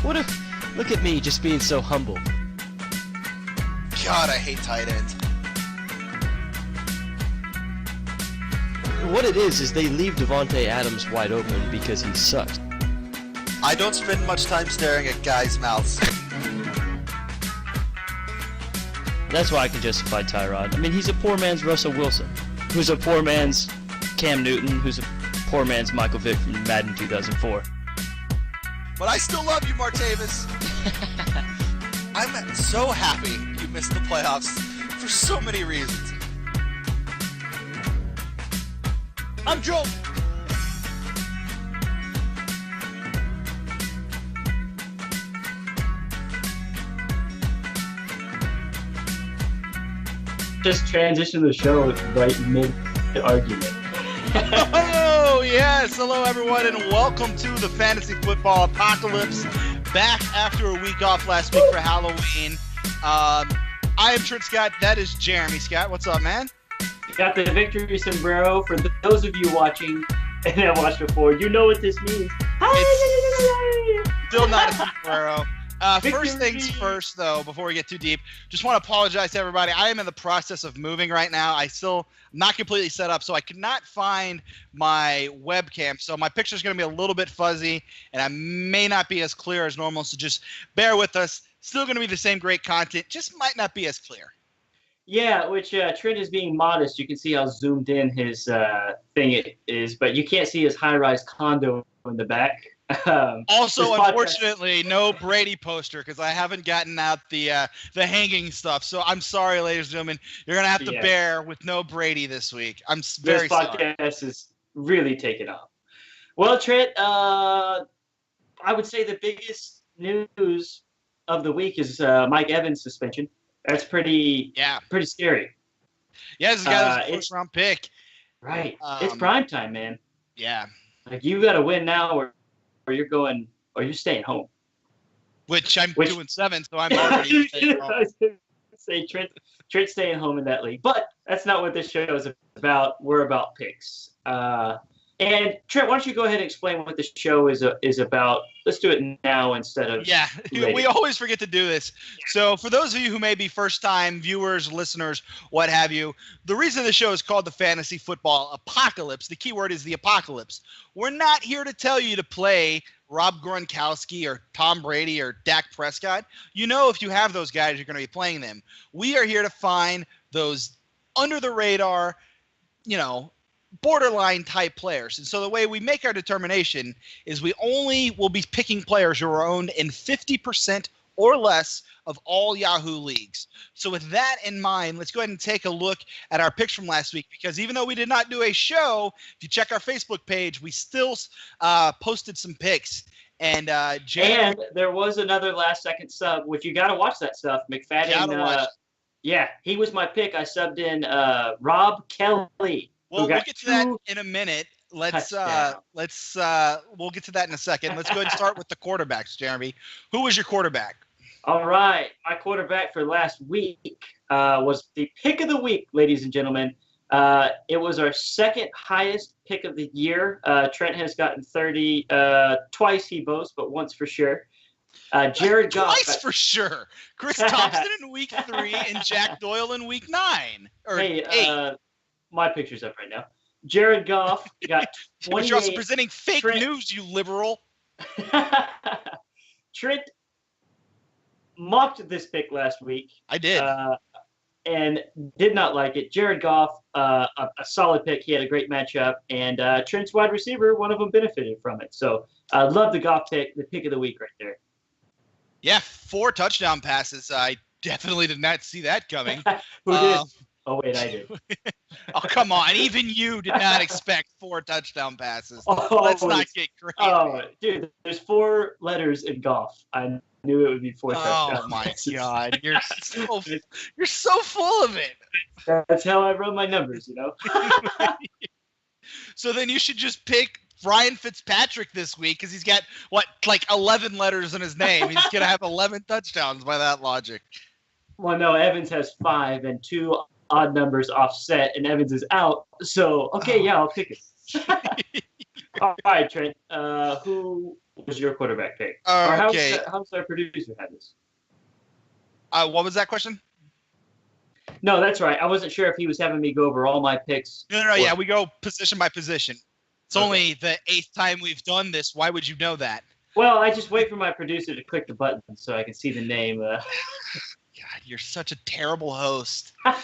What a look at me just being so humble. God, I hate tight ends. What it is they leave Devontae Adams wide open because he sucks. I don't spend much time staring at guys' mouths. That's why I can justify Tyrod. I mean, he's a poor man's Russell Wilson, who's a poor man's Cam Newton, who's a poor man's Michael Vick from Madden 2004. But I still love you, Martavis. I'm so happy you missed the playoffs for so many reasons. I'm Joe. Just transition the show right mid-argument. Oh, yes. Hello, everyone, and welcome to the Fantasy Football Apocalypse. Back after a week off last week for Halloween. I am Trent Scott. That is Jeremy Scott. What's up, man? You got the victory sombrero. For those of you watching and have watched before, you know what this means. It's still not a sombrero. First things first, though, before we get too deep, just want to apologize to everybody. I am in the process of moving right now. I'm not completely set up, so I could not find my webcam. So my picture is going to be a little bit fuzzy, and I may not be as clear as normal, so just bear with us. Still going to be the same great content, just might not be as clear. Yeah, which Trent is being modest. You can see how zoomed in his thing is, but you can't see his high-rise condo in the back. Also, unfortunately, no Brady poster because I haven't gotten out the hanging stuff. So I'm sorry, ladies and gentlemen. You're going to have to bear with no Brady this week. I'm very sorry. This podcast is really taking off. Well, Trent, I would say the biggest news of the week is Mike Evans' suspension. That's pretty scary. Yeah, this guy was a first-round pick. Right. It's prime time, man. Yeah. Like, you got to win now or you're going, or you're staying home. Which I'm doing 7, so I'm already staying home. Say Trent's staying home in that league. But that's not what this show is about. We're about picks. And Trent, why don't you go ahead and explain what this show is about? Let's do it now instead of later. We always forget to do this. So for those of you who may be first-time viewers, listeners, what have you, the reason the show is called the Fantasy Football Apocalypse, the key word is the apocalypse. We're not here to tell you to play Rob Gronkowski or Tom Brady or Dak Prescott. You know if you have those guys, you're going to be playing them. We are here to find those under-the-radar, borderline type players. And so the way we make our determination is we only will be picking players who are owned in 50% or less of all Yahoo leagues. So with that in mind, let's go ahead and take a look at our picks from last week, because even though we did not do a show, if you check our Facebook page, we still posted some picks. And there was another last second sub, which you got to watch that stuff. McFadden, he was my pick. I subbed in Rob Kelly. Well, we'll get to that in a minute. We'll get to that in a second. Let's go ahead and start with the quarterbacks, Jeremy. Who was your quarterback? All right. My quarterback for last week was the pick of the week, ladies and gentlemen. It was our second highest pick of the year. Trent has gotten 30 twice, he boasts, but once for sure. Jared Goff. Twice for sure. Chris Thompson in week 3 and Jack Doyle in week 9. Or 8. My picture's up right now. Jared Goff got 28. But you're also presenting fake news, you liberal. Trent mocked this pick last week. I did. And did not like it. Jared Goff, a solid pick. He had a great matchup. And Trent's wide receiver, one of them benefited from it. So I love the Goff pick, the pick of the week right there. Yeah, 4 touchdown passes. I definitely did not see that coming. Who did? Oh, wait, I did. Oh, come on. Even you did not expect 4 touchdown passes. Let's not get crazy. Oh, dude, there's 4 letters in golf. I knew it would be 4 touchdowns. Oh, my God. You're so full of it. That's how I run my numbers, So then you should just pick Ryan Fitzpatrick this week because he's got, 11 letters in his name. He's going to have 11 touchdowns by that logic. Well, no, Evans has 5 and 2 odd numbers offset, and Evans is out. So, okay, I'll pick it. All right, Trent. Who your quarterback pick? Or Okay. how's our producer have this? What was that question? No, that's right. I wasn't sure if he was having me go over all my picks. No. Yeah, we go position by position. It's Okay. only the 8th time we've done this. Why would you know that? Well, I just wait for my producer to click the button so I can see the name. God, you're such a terrible host. All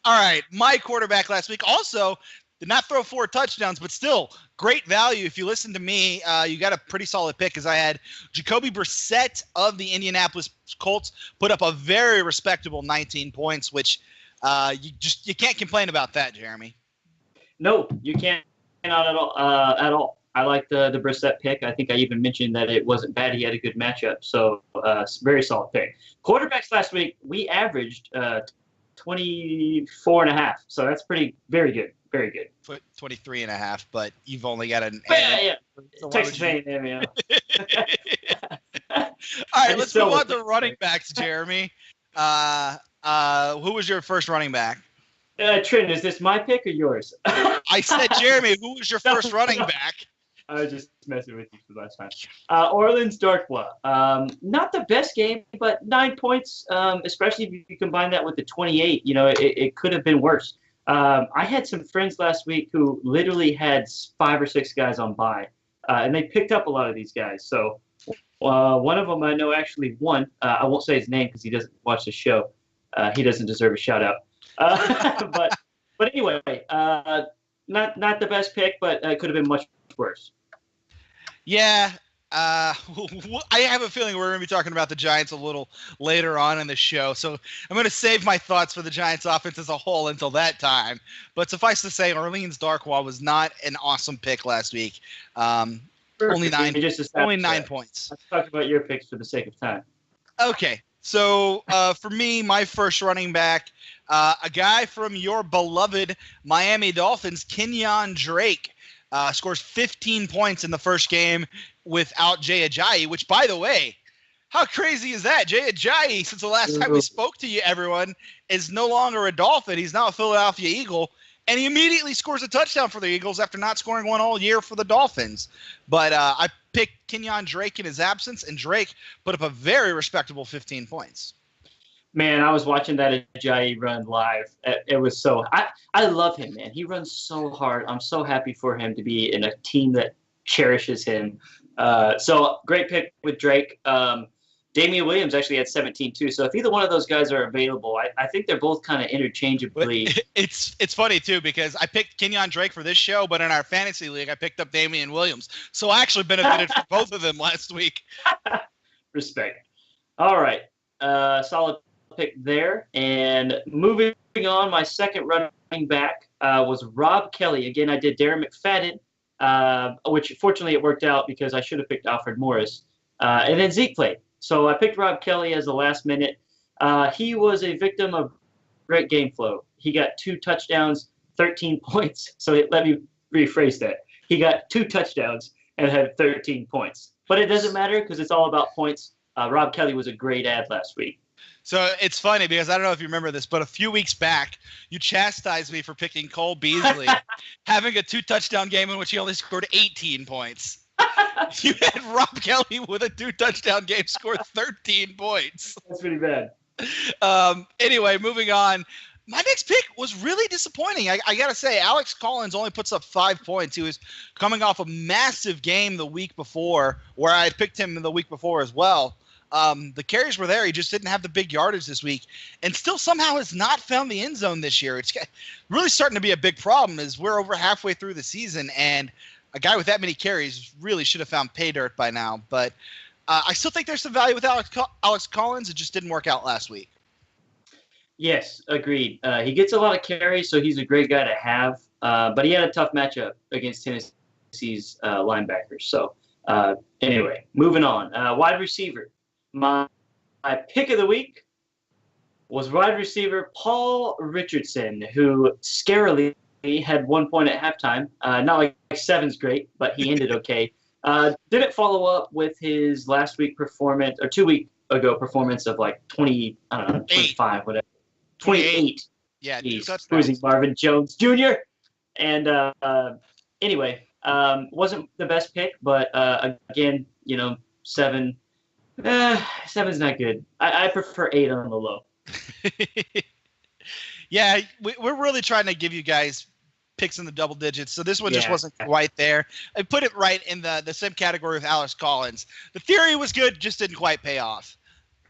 right, my quarterback last week also did not throw 4 touchdowns, but still great value. If you listen to me, you got a pretty solid pick because I had Jacoby Brissett of the Indianapolis Colts put up a very respectable 19 points, which you can't complain about that, Jeremy. No, you can't not at all. I like the Brissett pick. I think I even mentioned that it wasn't bad. He had a good matchup, so very solid pick. Quarterbacks last week, we averaged 24.5, so that's very good. 23.5, but you've only got an. Yeah. Texas A&M, yeah. All right, let's move on to running backs, Jeremy. Who was your first running back? Trent, is this my pick or yours? I said, Jeremy, who was your first running back? I was just messing with you for the last time. Orleans Darkwa. Not the best game, but 9 points, especially if you combine that with the 28. It could have been worse. I had some friends last week who literally had 5 or 6 guys on bye, and they picked up a lot of these guys. So one of them I know actually won. I won't say his name because he doesn't watch the show. He doesn't deserve a shout out. But anyway, not the best pick, but it could have been much worse. Yeah. I have a feeling we're going to be talking about the Giants a little later on in the show, so I'm going to save my thoughts for the Giants offense as a whole until that time. But suffice to say, Orleans Darkwa was not an awesome pick last week. Only 9 points. Let's talk about your picks for the sake of time. Okay. So for me, my first running back, a guy from your beloved Miami Dolphins, Kenyon Drake, scores 15 points in the first game without Jay Ajayi, which, by the way, how crazy is that? Jay Ajayi, since the last time we spoke to you, everyone, is no longer a Dolphin. He's now a Philadelphia Eagle, and he immediately scores a touchdown for the Eagles after not scoring one all year for the Dolphins. But I picked Kenyon Drake in his absence, and Drake put up a very respectable 15 points. Man, I was watching that Ajayi run live. It was so – I love him, man. He runs so hard. I'm so happy for him to be in a team that cherishes him. So great pick with Drake. Damian Williams actually had 17 too. So if either one of those guys are available, I think they're both kind of interchangeably. It's funny too because I picked Kenyon Drake for this show, but in our fantasy league I picked up Damian Williams. So I actually benefited from both of them last week. Respect. All right, solid pick there. And moving on, my second running back was Rob Kelly. Again, I did Darren McFadden, which fortunately it worked out because I should have picked Alfred Morris. And then Zeke played. So I picked Rob Kelly as the last minute. He was a victim of great game flow. He got 2 touchdowns, 13 points. So let me rephrase that. He got 2 touchdowns and had 13 points. But it doesn't matter because it's all about points. Rob Kelly was a great ad last week. So it's funny because I don't know if you remember this, but a few weeks back, you chastised me for picking Cole Beasley, having a 2-touchdown game in which he only scored 18 points. You had Rob Kelly with a 2-touchdown game score 13 points. That's pretty bad. Anyway, moving on. My next pick was really disappointing. I got to say, Alex Collins only puts up 5 points. He was coming off a massive game the week before, where I had picked him the week before as well. The carries were there. He just didn't have the big yardage this week, and still somehow has not found the end zone this year. It's really starting to be a big problem as we're over halfway through the season, and a guy with that many carries really should have found pay dirt by now. But I still think there's some value with Alex Collins. It just didn't work out last week. Yes, agreed. He gets a lot of carries, so he's a great guy to have. But he had a tough matchup against Tennessee's linebackers. So anyway, moving on. Wide receiver. My pick of the week was wide receiver Paul Richardson, who scarily had 1 point at halftime. Not like 7's great, but he ended okay. Didn't follow up with his last week performance, or 2 week ago performance of like 20, I don't know, 25, whatever. 28. Yeah, losing Marvin Jones Jr. And anyway, Wasn't the best pick, but again, 7. Seven's not good. I prefer 8 on the low. Yeah, we're really trying to give you guys picks in the double digits, so this one just Yeah. wasn't quite there. I put it right in the same category with Alex Collins. The theory was good, just didn't quite pay off.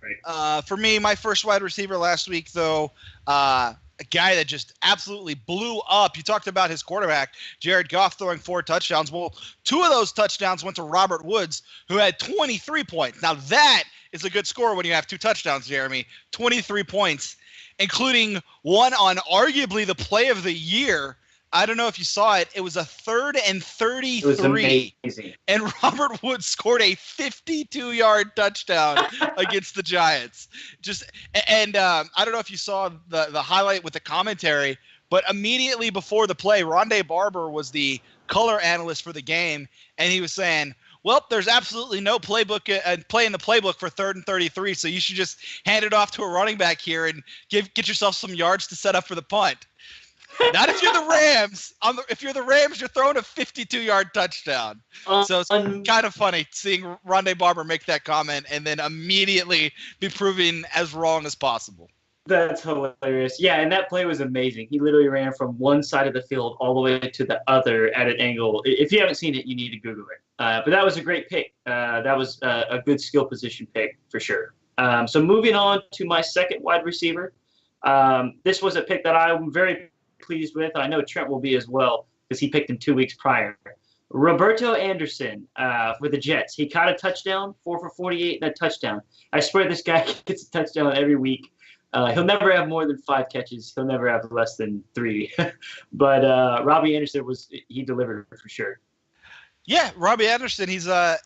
Right. For me, my first wide receiver last week, though, a guy that just absolutely blew up. You talked about his quarterback, Jared Goff, throwing 4 touchdowns. Well, 2 of those touchdowns went to Robert Woods, who had 23 points. Now, that is a good score when you have 2 touchdowns, Jeremy. 23 points, including one on arguably the play of the year. I don't know if you saw it. It was a 3rd and 33. It was amazing. And Robert Woods scored a 52-yard touchdown against the Giants. I don't know if you saw the highlight with the commentary, but immediately before the play, Rondé Barber was the color analyst for the game, and he was saying, well, there's absolutely no playbook play in the playbook for 3rd and 33, so you should just hand it off to a running back here and get yourself some yards to set up for the punt. Not if you're the Rams. If you're the Rams, you're throwing a 52-yard touchdown. So it's kind of funny seeing Rondé Barber make that comment and then immediately be proven as wrong as possible. That's hilarious. Yeah, and that play was amazing. He literally ran from one side of the field all the way to the other at an angle. If you haven't seen it, you need to Google it. But that was a great pick. That was a good skill position pick for sure. So moving on to my second wide receiver. This was a pick that I'm very pleased with. I know Trent will be as well because he picked him 2 weeks prior. Roberto Anderson for the Jets. He caught a touchdown, 4 for 48 and a touchdown. I swear this guy gets a touchdown every week. He'll never have more than 5 catches. He'll never have less than 3. But Robbie Anderson he delivered for sure. Yeah, Robbie Anderson. He's the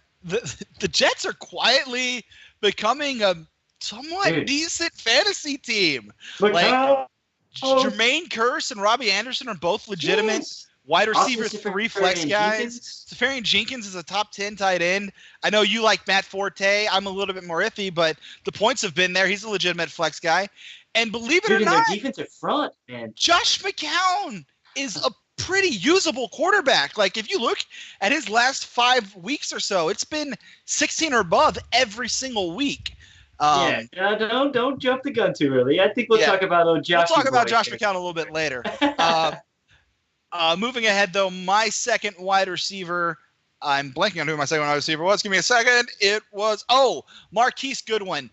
Jets are quietly becoming a somewhat decent fantasy team. Look how Jermaine Kearse and Robbie Anderson are both legitimate wide receiver 3 flex guys. Safarian Jenkins is a top 10 tight end. I know you like Matt Forte. I'm a little bit more iffy, but the points have been there. He's a legitimate flex guy. And believe it or not, their defensive front, man. Josh McCown is a pretty usable quarterback. Like if you look at his last 5 weeks or so, it's been 16 or above every single week. Don't jump the gun too early. I think we'll talk about Josh. We'll talk about Josh McCown a little bit later. Moving ahead, though, my second wide receiver, I'm blanking on who my second wide receiver was. Give me a second. It was, Marquise Goodwin.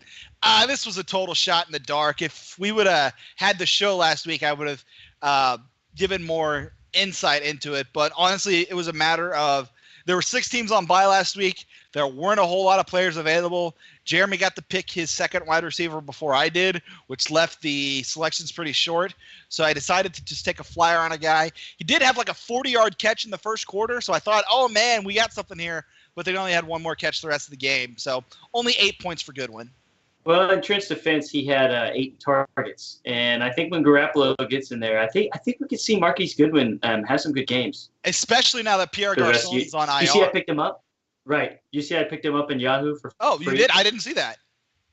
This was a total shot in the dark. If we would have had the show last week, I would have given more insight into it. But honestly, it was a matter of there were 6 teams on bye last week. There weren't a whole lot of players available. Jeremy got to pick his second wide receiver before I did, which left the selections pretty short. So I decided to just take a flyer on a guy. He did have like a 40-yard catch in the first quarter, so I thought, oh, man, we got something here. But they only had one more catch the rest of the game. So only 8 points for Goodwin. Well, in Trent's defense, he had 8 targets. And I think when Garoppolo gets in there, I think we could see Marquise Goodwin have some good games. Especially now that Pierre Garçon is on IR. You see I picked him up? Right. You see I picked him up in Yahoo for Oh, free? You did? I didn't see that.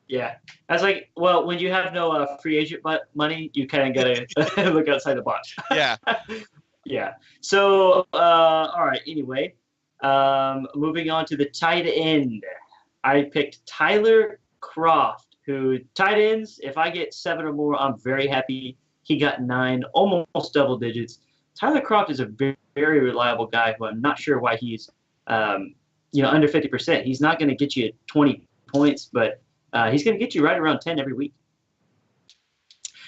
Yeah. I was like, well, when you have no free agent money, you kind of got to look outside the box. Yeah. Yeah. So, all right. Anyway, moving on to the tight end. I picked Tyler Kroft, who tight ends, if I get 7 or more, I'm very happy. He got 9, almost double digits. Tyler Kroft is a very, very reliable guy who I'm not sure why he's under 50%. He's not going to get you 20 points, but he's going to get you right around 10 every week.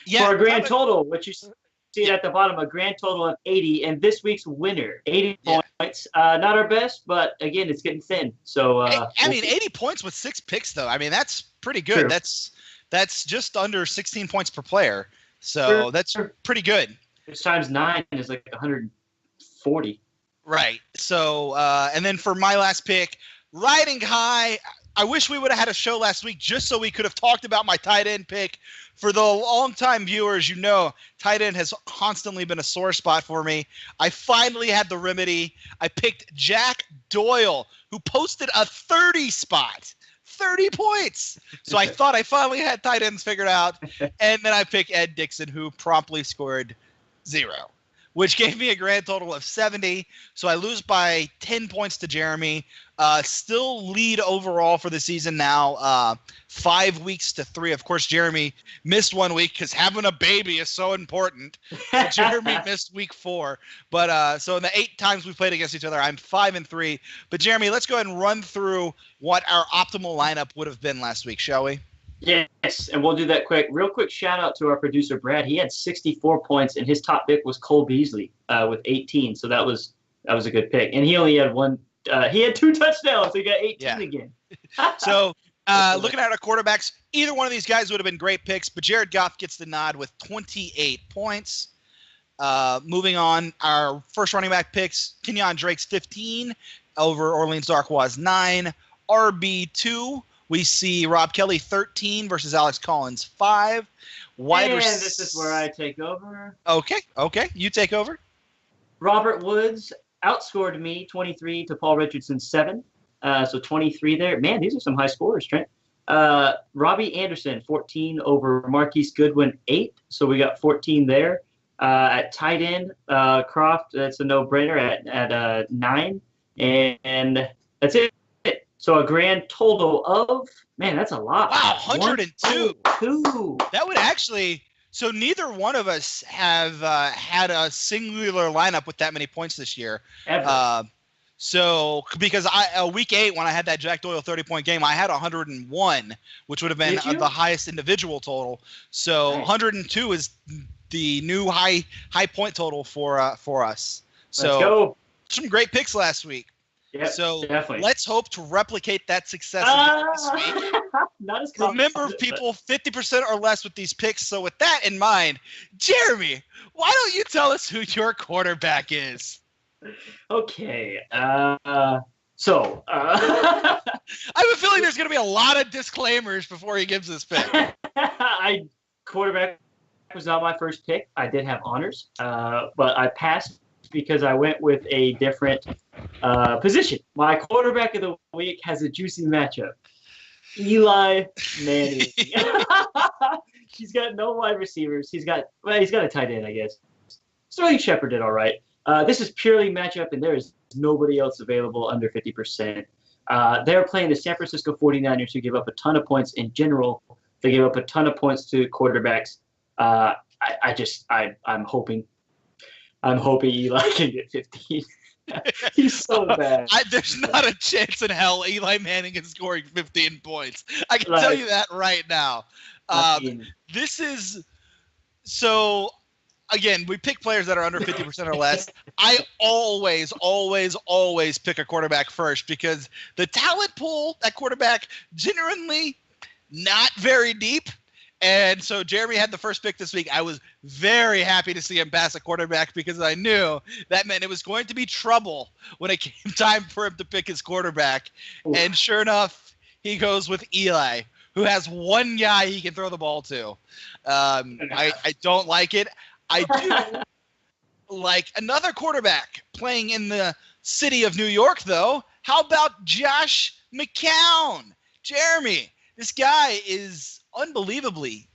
Yeah, for a grand total, which you see at the bottom, a grand total of 80, and this week's winner, 80 points. Not our best, but again, it's getting thin. So 80 points with 6 picks, though. I mean, that's pretty good. True. That's just under 16 points per player. So that's pretty good. It's times 9 is like 140. Right. So, and then for my last pick, riding high, I wish we would have had a show last week just so we could have talked about my tight end pick. For the longtime viewers, tight end has constantly been a sore spot for me. I finally had the remedy. I picked Jack Doyle, who posted a 30 spot. 30 points. So I thought I finally had tight ends figured out. And then I picked Ed Dixon, who promptly scored 0. which gave me a grand total of 70. So I lose by 10 points to Jeremy. Still lead overall for the season now, 5 weeks to 3. Of course, Jeremy missed 1 week because having a baby is so important. So Jeremy missed week 4. But so in the 8 times we played against each other, I'm 5-3. But Jeremy, let's go ahead and run through what our optimal lineup would have been last week, shall we? Yes, and we'll do that quick. Real quick shout out to our producer, Brad. He had 64 points, and his top pick was Cole Beasley with 18. So that was a good pick. And he only had he had 2 touchdowns. So he got 18 again. So looking at our quarterbacks, either one of these guys would have been great picks, but Jared Goff gets the nod with 28 points. Moving on, our first running back picks, Kenyon Drake's 15 over Orleans Darkwa's 9. RB2. We see Rob Kelly 13 versus Alex Collins 5. This is where I take over. Okay, you take over. Robert Woods outscored me 23 to Paul Richardson 7. So 23 there. Man, these are some high scorers, Trent. Robbie Anderson 14 over Marquise Goodwin 8. So we got 14 there. At tight end, Croft, that's a no-brainer at 9. And that's it. So a grand total of, man, that's a lot. Wow, 102. 102. That would actually, so neither one of us have had a singular lineup with that many points this year. Ever. So because week 8, when I had that Jack Doyle 30-point game, I had 101, which would have been the highest individual total. So nice. 102 is the new high point total for us. So let's go. Some great picks last week. Yep, so definitely. Let's hope to replicate that success this week. Not as Remember, people, 50% or less with these picks. So with that in mind, Jeremy, why don't you tell us who your quarterback is? Okay. I have a feeling there's going to be a lot of disclaimers before he gives this pick. Quarterback was not my first pick. I did have honors, but I passed because I went with a different position. My quarterback of the week has a juicy matchup. Eli Manning. He's got no wide receivers. He's got a tight end, I guess. Sterling Shepard did all right. This is purely matchup, and there is nobody else available under 50%. They're playing the San Francisco 49ers, who give up a ton of points in general. They give up a ton of points to quarterbacks. I'm hoping Eli can get 15. He's so bad. There's not a chance in hell Eli Manning is scoring 15 points. I can tell you that right now. This is so. Again, we pick players that are under 50% or less. I always pick a quarterback first because the talent pool at quarterback genuinely not very deep. And so Jeremy had the first pick this week. I was very happy to see him pass a quarterback because I knew that meant it was going to be trouble when it came time for him to pick his quarterback. Ooh. And sure enough, he goes with Eli, who has one guy he can throw the ball to. I don't like it. I do like another quarterback playing in the city of New York, though. How about Josh McCown? Jeremy, this guy is unbelievably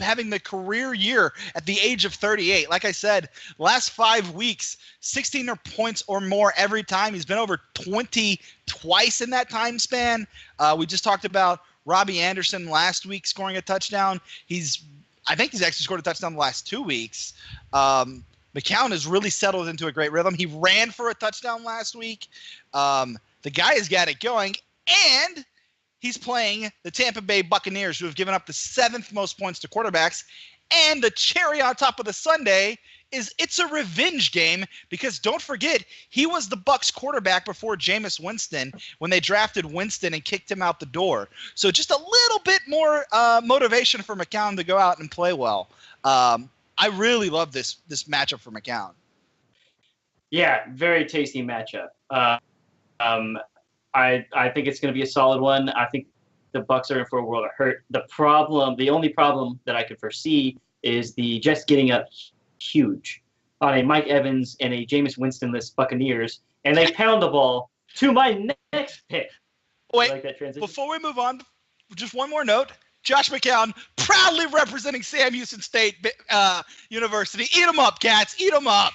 having the career year at the age of 38. Like I said, last 5 weeks, 16 points or more every time. He's been over 20 twice in that time span. We just talked about Robbie Anderson last week scoring a touchdown. I think he's actually scored a touchdown the last 2 weeks. McCown has really settled into a great rhythm. He ran for a touchdown last week. The guy has got it going, and he's playing the Tampa Bay Buccaneers, who have given up the 7th most points to quarterbacks. And the cherry on top of the sundae is it's a revenge game because don't forget, he was the Bucs quarterback before Jameis Winston when they drafted Winston and kicked him out the door. So just a little bit more motivation for McCown to go out and play well. I really love this matchup for McCown. Yeah, very tasty matchup. I think it's going to be a solid one. I think the Bucs are in for a world of hurt. The only problem that I could foresee is the Jets getting up huge on a Mike Evans and a Jameis Winston-less Buccaneers, and they pound the ball to my next pick. Wait, like that transition? Before we move on, just one more note. Josh McCown, proudly representing Sam Houston State University. Eat them up, cats. Eat them up.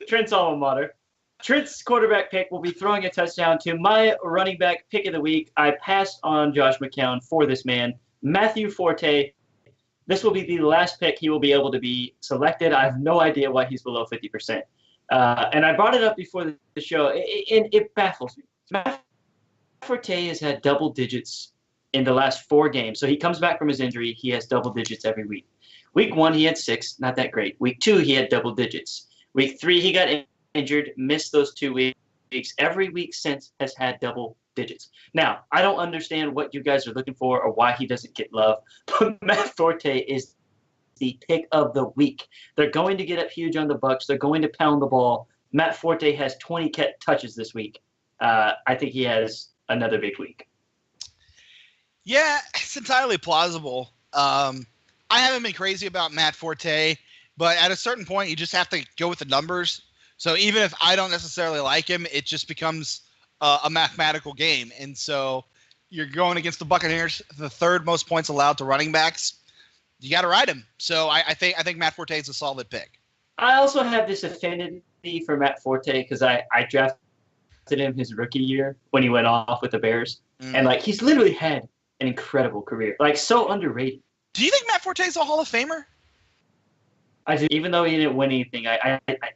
Trent's alma mater. Trent's quarterback pick will be throwing a touchdown to my running back pick of the week. I passed on Josh McCown for this man, Matthew Forte. This will be the last pick he will be able to be selected. I have no idea why he's below 50%. And I brought it up before the show, and it baffles me. Matthew Forte has had double digits in the last 4 games. So he comes back from his injury. He has double digits every week. Week 1, he had 6. Not that great. Week 2, he had double digits. Week 3, he got injured, missed those 2 weeks. Every week since has had double digits. Now, I don't understand what you guys are looking for or why he doesn't get love, but Matt Forte is the pick of the week. They're going to get up huge on the Bucs. They're going to pound the ball. Matt Forte has 20 touches this week. I think he has another big week. Yeah, it's entirely plausible. I haven't been crazy about Matt Forte, but at a certain point, you just have to go with the numbers. So even if I don't necessarily like him, it just becomes a mathematical game. And so you're going against the Buccaneers, the 3rd most points allowed to running backs. You got to ride him. So I think Matt Forte is a solid pick. I also have this affinity for Matt Forte because I drafted him his rookie year when he went off with the Bears. And, he's literally had an incredible career. So underrated. Do you think Matt Forte is a Hall of Famer? I do. Even though he didn't win anything,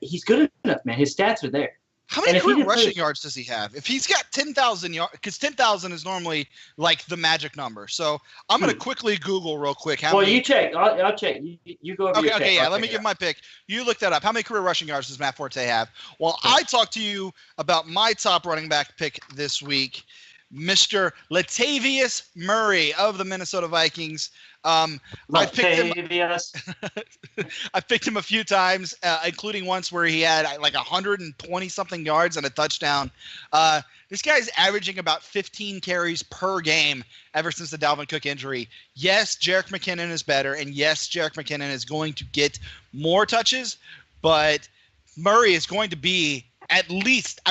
he's good enough, man. His stats are there. How many career rushing yards does he have? If he's got 10,000 yards, because 10,000 is normally the magic number. So I'm going to quickly Google real quick. You check. I'll check. You go over your check. Okay, yeah. Let me give my pick. You look that up. How many career rushing yards does Matt Forte have? Well, I talked to you about my top running back pick this week, Mr. Latavius Murray of the Minnesota Vikings. I picked him a few times, including once where he had 120-something yards and a touchdown. This guy is averaging about 15 carries per game ever since the Dalvin Cook injury. Yes, Jerick McKinnon is better, and yes, Jerick McKinnon is going to get more touches, but Murray is going to be at least –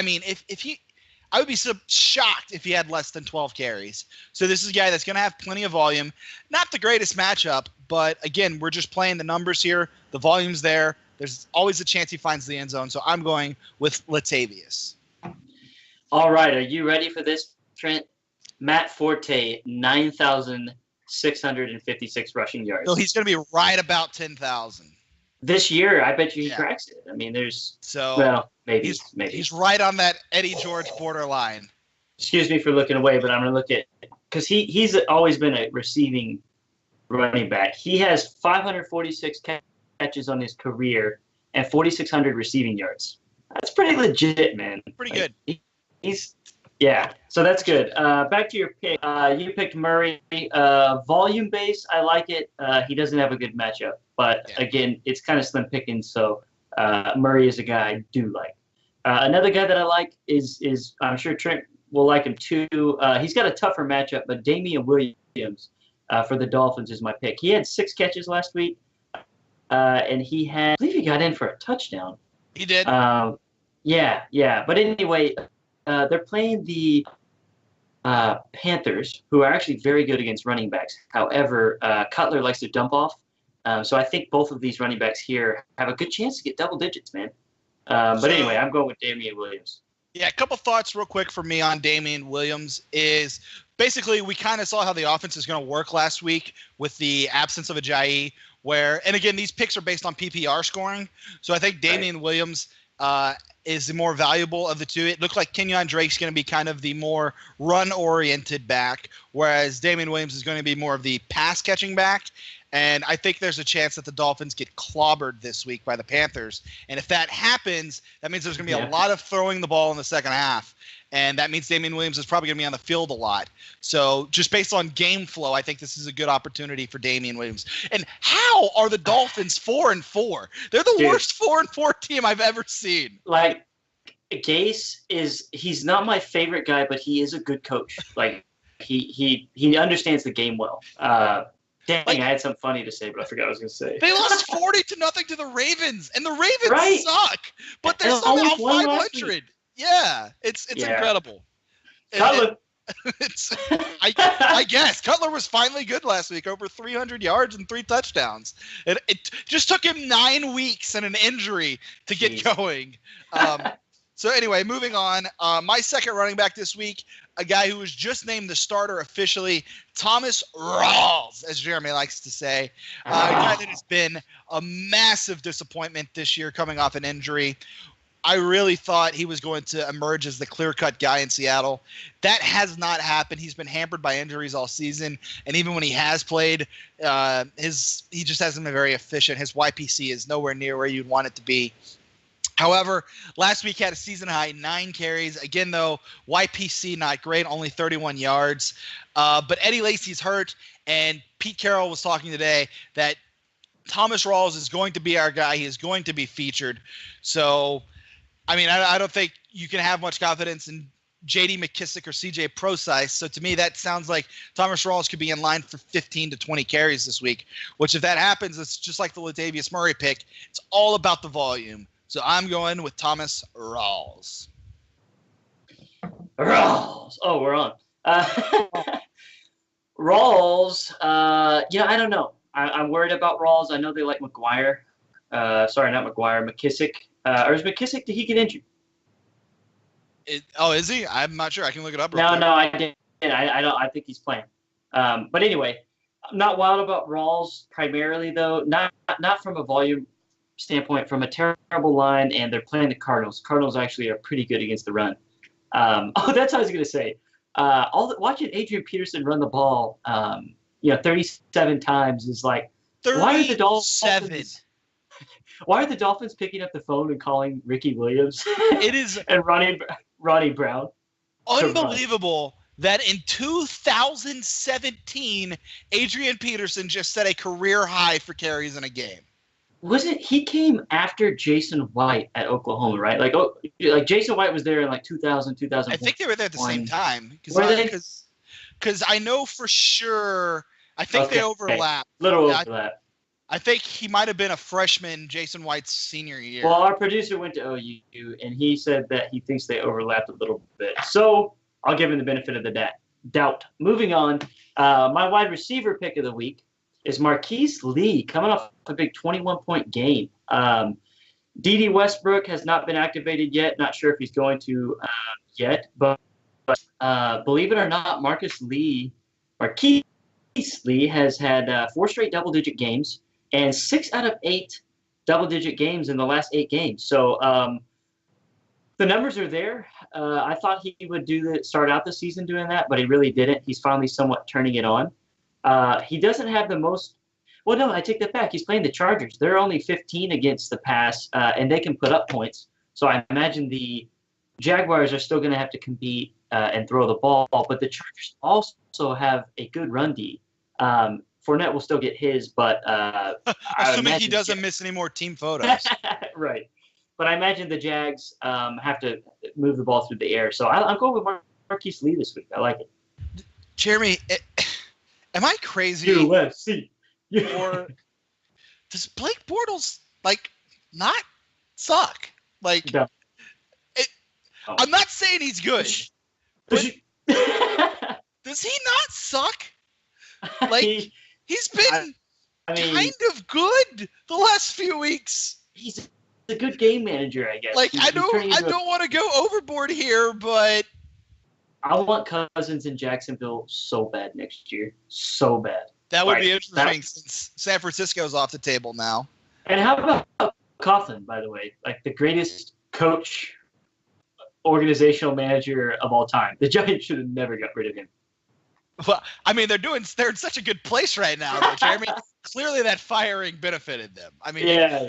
I would be so shocked if he had less than 12 carries. So this is a guy that's going to have plenty of volume. Not the greatest matchup, but again, we're just playing the numbers here. The volume's there. There's always a chance he finds the end zone. So I'm going with Latavius. All right. Are you ready for this, Trent? Matt Forte, 9,656 rushing yards. So he's going to be right about 10,000. This year, I bet you he cracks it. Maybe. He's right on that Eddie George borderline. Excuse me for looking away, but I'm going to look at – because he's always been a receiving running back. He has 546 catches on his career and 4,600 receiving yards. That's pretty legit, man. Pretty good. So that's good. Back to your pick. You picked Murray. Volume base, I like it. He doesn't have a good matchup. But, again, it's kind of slim pickings, so Murray is a guy I do like. Another guy that I like is I'm sure Trent will like him too. He's got a tougher matchup, but Damian Williams for the Dolphins is my pick. He had 6 catches last week, and I believe he got in for a touchdown. He did. But anyway, they're playing the Panthers, who are actually very good against running backs. However, Cutler likes to dump off. So I think both of these running backs here have a good chance to get double digits, man. But anyway, I'm going with Damian Williams. Yeah, a couple thoughts real quick for me on Damian Williams is basically we kind of saw how the offense is going to work last week with the absence of Ajayi, and again, these picks are based on PPR scoring. So I think Damian Williams is the more valuable of the two. It looked like Kenyon Drake's going to be kind of the more run-oriented back, whereas Damian Williams is going to be more of the pass-catching back. And I think there's a chance that the Dolphins get clobbered this week by the Panthers. And if that happens, that means there's going to be a lot of throwing the ball in the second half. And that means Damian Williams is probably going to be on the field a lot. So just based on game flow, I think this is a good opportunity for Damian Williams. And how are the Dolphins 4-4? They're the worst 4-4 team I've ever seen. Gase he's not my favorite guy, but he is a good coach. He understands the game well. Dang, I had something funny to say, but I forgot what I was going to say. They lost 40-0 to the Ravens, and the Ravens suck, but they're somehow 500. Yeah, it's incredible. I guess Cutler was finally good last week, over 300 yards and 3 touchdowns. It just took him 9 weeks and an injury to get going. So anyway, moving on. My second running back this week, a guy who was just named the starter officially, Thomas Rawls, as Jeremy likes to say. A guy that has been a massive disappointment this year coming off an injury. I really thought he was going to emerge as the clear-cut guy in Seattle. That has not happened. He's been hampered by injuries all season, and even when he has played, he just hasn't been very efficient. His YPC is nowhere near where you'd want it to be. However, last week had a season-high 9 carries. Again, though, YPC not great, only 31 yards. But Eddie Lacy's hurt, and Pete Carroll was talking today that Thomas Rawls is going to be our guy. He is going to be featured. So, I mean, I don't think you can have much confidence in J.D. McKissick or C.J. Prosise. So to me, that sounds like Thomas Rawls could be in line for 15 to 20 carries this week, which if that happens, it's just like the Latavius Murray pick. It's all about the volume. So I'm going with Thomas Rawls. Rawls. Oh, we're on. Rawls. Yeah, I don't know. I'm worried about Rawls. I know they like McGuire. Sorry, not McGuire. McKissick. Or is McKissick, did he get injured? Is he? I'm not sure. I can look it up. No, I didn't. I think he's playing. But anyway, I'm not wild about Rawls primarily, though. Not from a volume standpoint, from a terrible line, and they're playing the Cardinals. Cardinals actually are pretty good against the run. That's what I was going to say. Watching Adrian Peterson run the ball, 37 times is like, 37. Why are the Dolphins picking up the phone and calling Ricky Williams? It is and Ronnie Brown. Unbelievable that in 2017, Adrian Peterson just set a career high for carries in a game. He came after Jason White at Oklahoma, right? Like Jason White was there in like 2000, 2001. I think they were there at the same time. Because I know for sure. I think they overlap. Little overlap. I think he might have been a freshman Jason White's senior year. Well, our producer went to OU, and he said that he thinks they overlapped a little bit. So I'll give him the benefit of the doubt. Moving on, my wide receiver pick of the week is Marquise Lee, coming off a big 21-point game. D.D. Westbrook has not been activated yet. Not sure if he's going to yet. But believe it or not, Marquise Lee has had 4 straight double-digit games and 6 out of 8 double-digit games in the last 8 games. So the numbers are there. I thought he would start out the season doing that, but he really didn't. He's finally somewhat turning it on. He doesn't have the most – well, no, I take that back. He's playing the Chargers. They're only 15 against the pass, and they can put up points. So I imagine the Jaguars are still going to have to compete and throw the ball, but the Chargers also have a good run D. Fournette will still get his, but assuming he doesn't miss any more team photos. Right. But I imagine the Jags have to move the ball through the air. So I'm going with Marquise Lee this week. I like it. Jeremy, am I crazy? UFC. Or does Blake Bortles not suck? No. I'm not saying he's good. But does he not suck? He's been kind of good the last few weeks. He's a good game manager, I guess. I don't want to go overboard here, but I want Cousins in Jacksonville so bad next year. So bad. That would be interesting since San Francisco's off the table now. And how about Coughlin, by the way? The greatest coach, organizational manager of all time. The Giants should have never got rid of him. Well, I mean, they're in such a good place right now, though, Jeremy. Clearly that firing benefited them. I mean,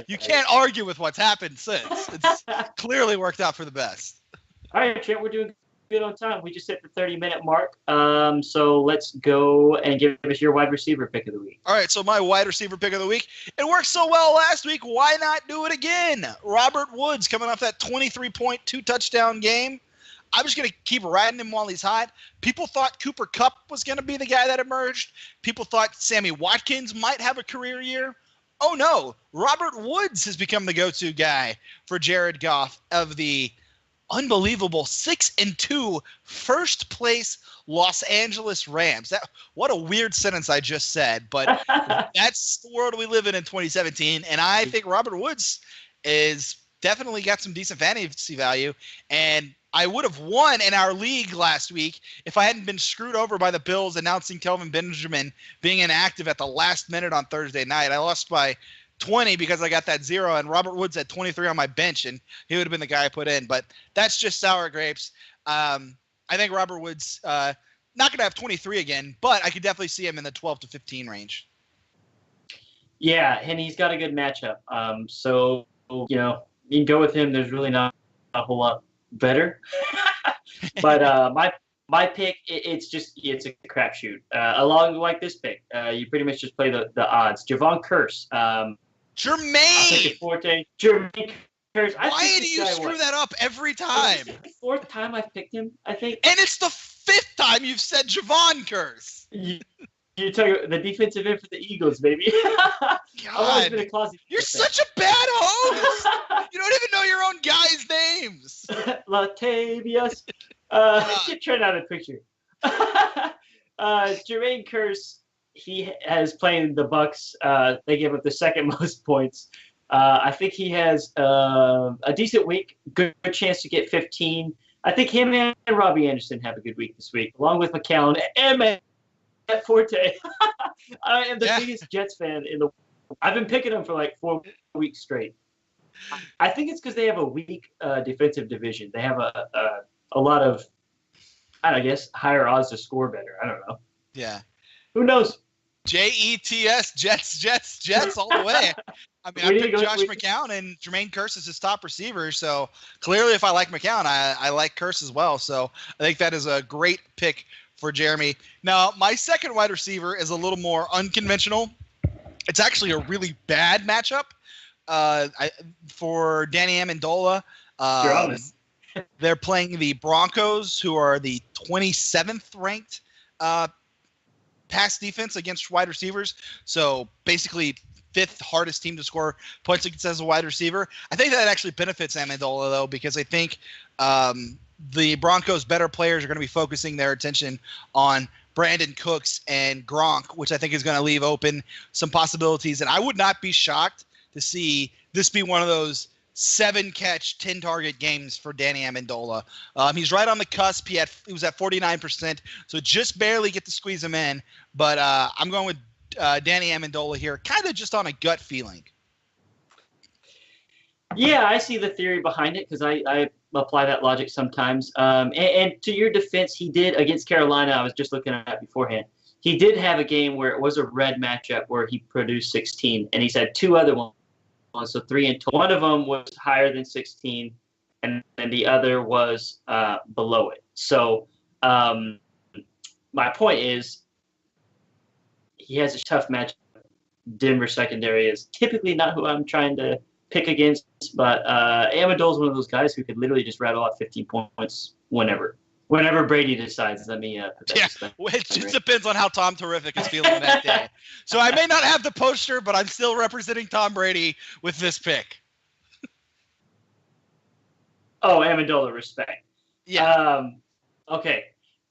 you can't argue with what's happened since. It's clearly worked out for the best. All right, Trent, we're doing good on time. We just hit the 30-minute mark. So let's go and give us your wide receiver pick of the week. All right, so my wide receiver pick of the week. It worked so well last week. Why not do it again? Robert Woods coming off that 23-point, 2-touchdown game. I'm just going to keep riding him while he's hot. People thought Cooper Kupp was going to be the guy that emerged. People thought Sammy Watkins might have a career year. Oh, no. Robert Woods has become the go-to guy for Jared Goff of the unbelievable 6-2 first place Los Angeles Rams. What a weird sentence I just said, but that's the world we live in 2017. And I think Robert Woods is definitely got some decent fantasy value. And I would have won in our league last week if I hadn't been screwed over by the Bills announcing Kelvin Benjamin being inactive at the last minute on Thursday night. I lost by 20 because I got that 0, and Robert Woods had 23 on my bench, and he would have been the guy I put in. But that's just sour grapes. I think Robert Woods not going to have 23 again, but I could definitely see him in the 12 to 15 range. Yeah, and he's got a good matchup. So, you can go with him. There's really not a whole lot better. But my pick, it's a crapshoot. Along like this pick, you pretty much just play the odds. Javon Curse. Jermaine Curse. Why do you screw that up every time? It's the fourth time I've picked him, I think. And it's the 5th time you've said Javon Curse. You're talking about the defensive end for the Eagles, baby. God, you're such a bad host. You don't even know your own guys' names. Latavius. Get Trent out of the picture. Jermaine Curse, he has playing the Bucks. They gave up the second most points. I think he has a decent week. Good chance to get 15. I think him and Robbie Anderson have a good week this week, along with McCown and Matt Forte. I am the biggest Jets fan in the world. I've been picking them for like 4 weeks straight. I think it's because they have a weak defensive division. They have a lot of, I guess, higher odds to score better. I don't know. Yeah. Who knows? Jets, Jets all the way. I mean, I picked Josh McCown, and Jermaine Curse is his top receiver. So clearly, if I like McCown, I like Curse as well. So I think that is a great pick for Jeremy. Now, my second wide receiver is a little more unconventional. It's actually a really bad matchup for Danny Amendola. You're honest. They're playing the Broncos, who are the 27th ranked pass defense against wide receivers. So basically 5th hardest team to score points against as a wide receiver. I think that actually benefits Amendola, though, because I think the Broncos' better players are going to be focusing their attention on Brandon Cooks and Gronk, which I think is going to leave open some possibilities. And I would not be shocked to see this be one of those 7-catch, 10-target games for Danny Amendola. He's right on the cusp. He was at 49%, so just barely get to squeeze him in. But I'm going with Danny Amendola here, kind of just on a gut feeling. Yeah, I see the theory behind it because I apply that logic sometimes. And to your defense, he did against Carolina. I was just looking at that beforehand. He did have a game where it was a red matchup where he produced 16, and he's had 2 other ones, so 3 in total. One of them was higher than 16, and then the other was below it. So my point is he has a tough matchup. Denver secondary is typically not who I'm trying to pick against, but Amendola is one of those guys who could literally just rattle off 15 points whenever Brady decides. Let me put that. It just depends on how Tom Terrific is feeling that day. So I may not have the poster, but I'm still representing Tom Brady with this pick. Oh, Amendola, respect. Yeah. Okay,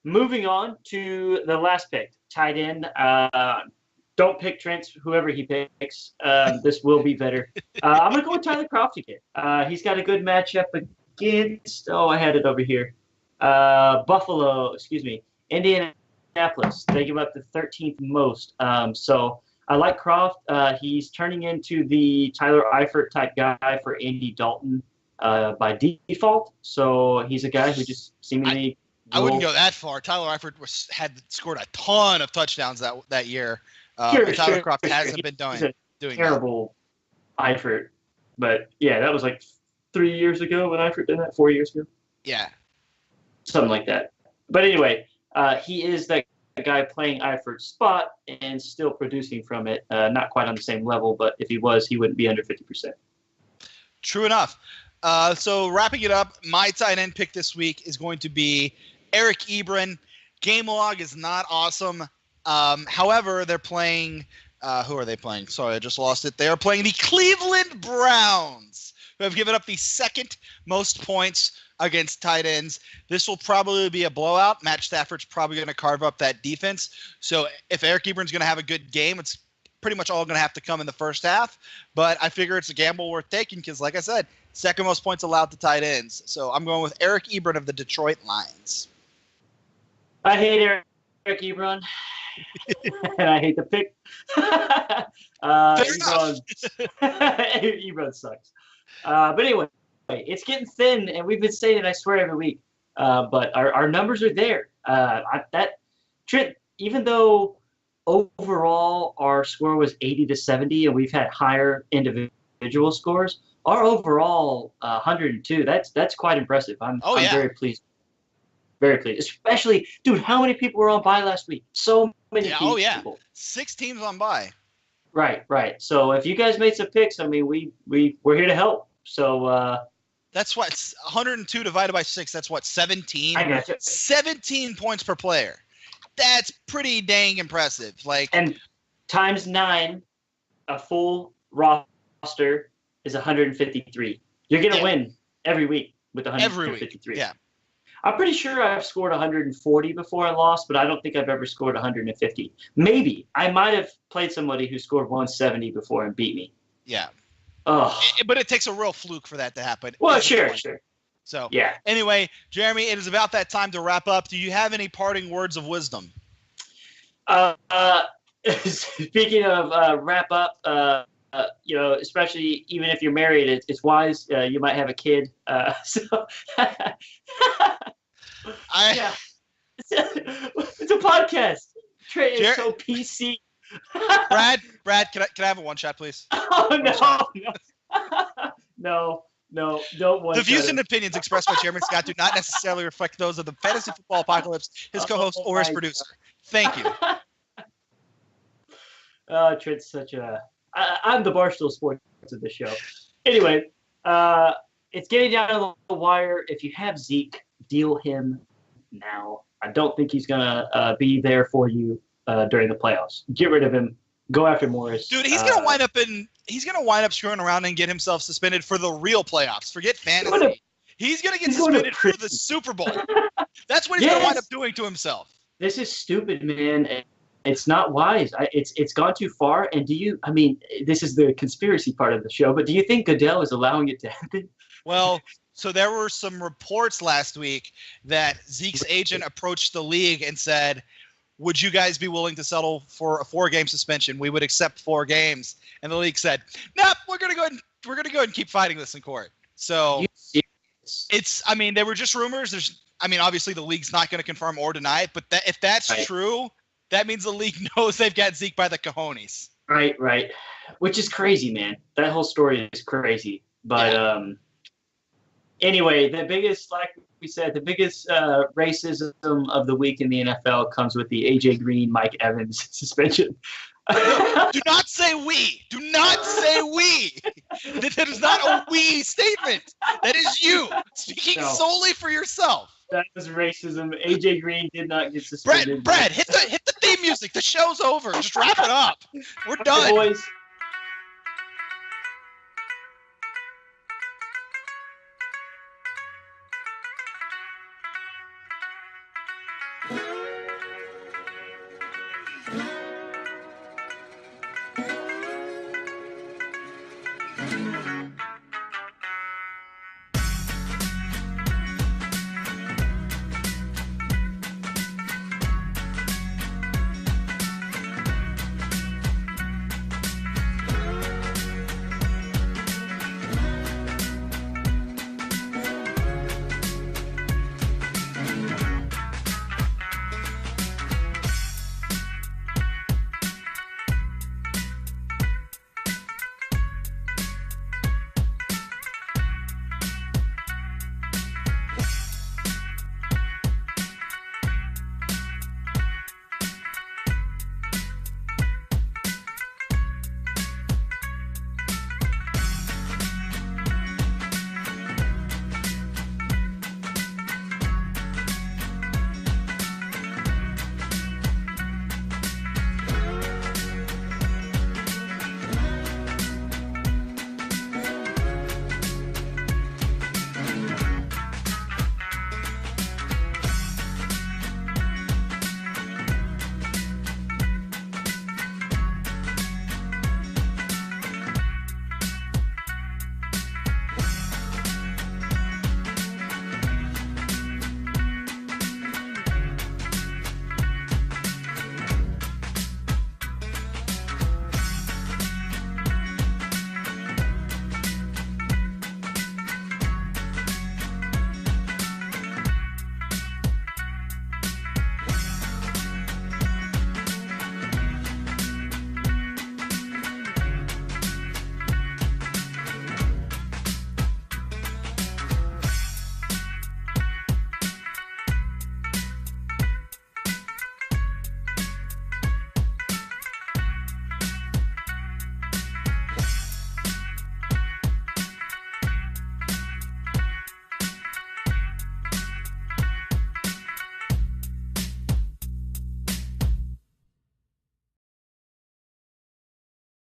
moving on to the last pick, tight end. Don't pick Trent, whoever he picks. This will be better. I'm going to go with Tyler Kroft again. He's got a good matchup against, I had it over here. Indianapolis. They give up the 13th most. So I like Kroft. He's turning into the Tyler Eifert type guy for Andy Dalton by default. So he's a guy who just seemingly. I wouldn't go that far. Tyler Eifert had scored a ton of touchdowns that year. Tyler Kroft hasn't been doing terrible Eifert, but yeah, that was like 3 years ago when Eifert did that. 4 years ago. Yeah, something like that. But anyway, he is that guy playing Eifert's spot and still producing from it. Not quite on the same level, but if he was, he wouldn't be under 50%. True enough. So wrapping it up, my tight end pick this week is going to be Eric Ebron. Game log is not awesome. However, they're playing who are they playing? Sorry, I just lost it. They are playing the Cleveland Browns, who have given up the second most points against tight ends. This will probably be a blowout. Matt Stafford's probably going to carve up that defense. So if Eric Ebron's going to have a good game, it's pretty much all going to have to come in the first half. But I figure it's a gamble worth taking because, like I said, second most points allowed to tight ends. So I'm going with Eric Ebron of the Detroit Lions. I hate Eric Ebron. And I hate the pick. Ebron sucks. But anyway, it's getting thin, and we've been saying it, I swear, every week. But our numbers are there. Trent, even though overall our score was 80-70, and we've had higher individual scores, our overall 102. That's quite impressive. I'm very pleased. Very pleased. Especially, dude, how many people were on bye last week? So many people. Oh, yeah. 6 teams on bye. Right. So if you guys made some picks, I mean, we're here to help. So that's what 102 divided by 6. That's what 17. I gotcha. 17 points per player. That's pretty dang impressive. And times 9, a full roster is 153. You're gonna win every week with 153. Every week. Yeah. I'm pretty sure I've scored 140 before I lost, but I don't think I've ever scored 150. Maybe. I might have played somebody who scored 170 before and beat me. Yeah. Oh. But it takes a real fluke for that to happen. Well, sure. So, yeah. Anyway, Jeremy, it is about that time to wrap up. Do you have any parting words of wisdom? Speaking of wrap up, especially even if you're married, it's wise. You might have a kid. Yeah. It's a podcast. Trent is so PC. Brad, can I have a one shot, please? Oh, no, don't one. The views and opinions expressed by Chairman Scott do not necessarily reflect those of the Fantasy Football Apocalypse, his co-host, or his producer. Thank you. Trent's such a... I'm the Barstool Sports of the show. Anyway, it's getting down to the wire. If you have Zeke, deal him now. I don't think he's going to be there for you during the playoffs. Get rid of him. Go after Morris. Dude, he's going to wind up screwing around and get himself suspended for the real playoffs. Forget fantasy. He's going to get suspended for the Super Bowl. That's what he's going to wind up doing to himself. This is stupid, man. It's not wise. It's gone too far. And this is the conspiracy part of the show, but do you think Goodell is allowing it to happen? Well, so there were some reports last week that Zeke's agent approached the league and said, would you guys be willing to settle for a 4-game suspension? We would accept 4 games. And the league said, nope, we're going to go ahead and keep fighting this in court. So they were just rumors. Obviously the league's not going to confirm or deny it, but if that's true, that means the league knows they've got Zeke by the cojones. Right. Which is crazy, man. That whole story is crazy. But anyway, the biggest racism of the week in the NFL comes with the AJ Green, Mike Evans suspension. Do not say we. Do not say we. That is not a we statement. That is you speaking solely for yourself. That was racism. AJ Green did not get suspended. Brad, hit the theme music. The show's over. Just wrap it up. We're done. Boys,